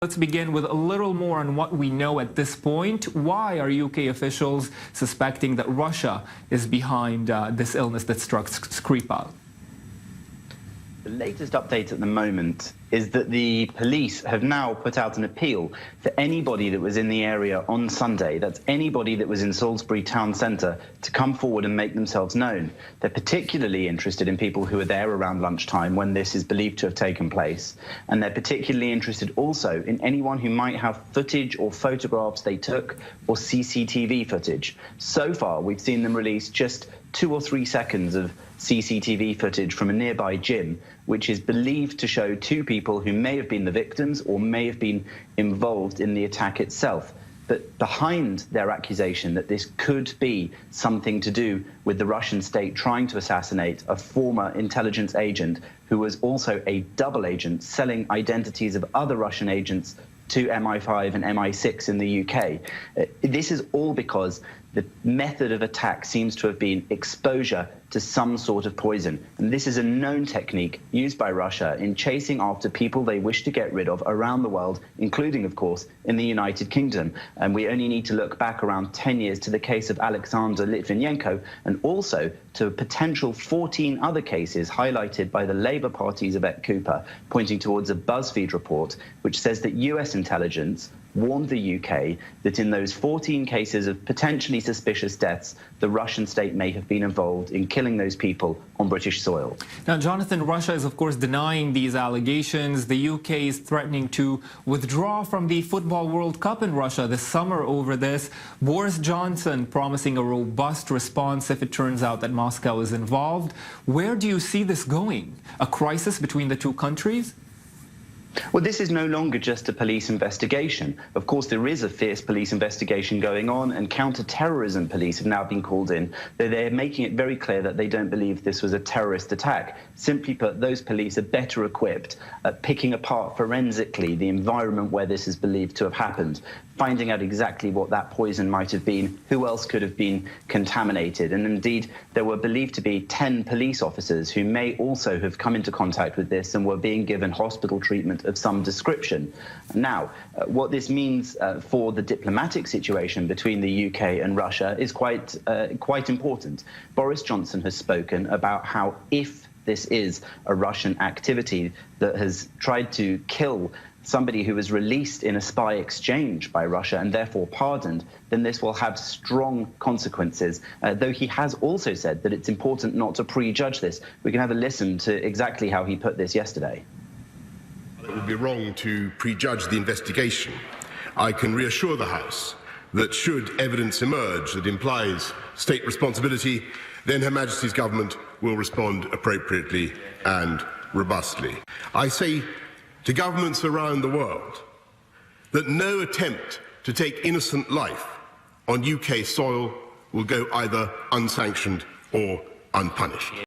Let's begin with a little more on what we know at this point. Why are UK officials suspecting that Russia is behind this illness that struck Skripal? The latest update at the moment is that the police have now put out an appeal for anybody that was in the area on Sunday, that's anybody that was in Salisbury town centre, to come forward and make themselves known. They're particularly interested in people who are there around lunchtime when this is believed to have taken place. And they're particularly interested also in anyone who might have footage or photographs they took or CCTV footage. So far, we've seen them release just 2 or 3 seconds of CCTV footage from a nearby gym, which is believed to show 2 people who may have been the victims or may have been involved in the attack itself. But behind their accusation that this could be something to do with the Russian state trying to assassinate a former intelligence agent who was also a double agent selling identities of other Russian agents to MI5 and MI6 in the UK. This is all because the method of attack seems to have been exposure to some sort of poison. And this is a known technique used by Russia in chasing after people they wish to get rid of around the world, including, of course, in the United Kingdom. And we only need to look back around 10 years to the case of Alexander Litvinenko and also to potential 14 other cases highlighted by the Labour Party's Yvette Cooper, pointing towards a BuzzFeed report which says that US intelligence warned the UK that in those 14 cases of potentially suspicious deaths, the Russian state may have been involved in killing those people on British soil. Now, Jonathan, Russia is, of course, denying these allegations. The UK is threatening to withdraw from the Football World Cup in Russia this summer over this. Boris Johnson promising a robust response if it turns out that Moscow is involved. Where do you see this going? A crisis between the two countries? Well, this is no longer just a police investigation. Of course, there is a fierce police investigation going on, and counter-terrorism police have now been called in. They're making it very clear that they don't believe this was a terrorist attack. Simply put, those police are better equipped at picking apart forensically the environment where this is believed to have happened, finding out exactly what that poison might have been, who else could have been contaminated. And indeed, there were believed to be 10 police officers who may also have come into contact with this and were being given hospital treatment of some description. Now, what this means for the diplomatic situation between the UK and Russia is quite important. Boris Johnson has spoken about how if this is a Russian activity that has tried to kill somebody who was released in a spy exchange by Russia and therefore pardoned, then this will have strong consequences, though he has also said that it's important not to prejudge this. We can have a listen to exactly how he put this yesterday. It would be wrong to prejudge the investigation. I can reassure the House that should evidence emerge that implies state responsibility, then Her Majesty's government will respond appropriately and robustly. I say to governments around the world that no attempt to take innocent life on UK soil will go either unsanctioned or unpunished.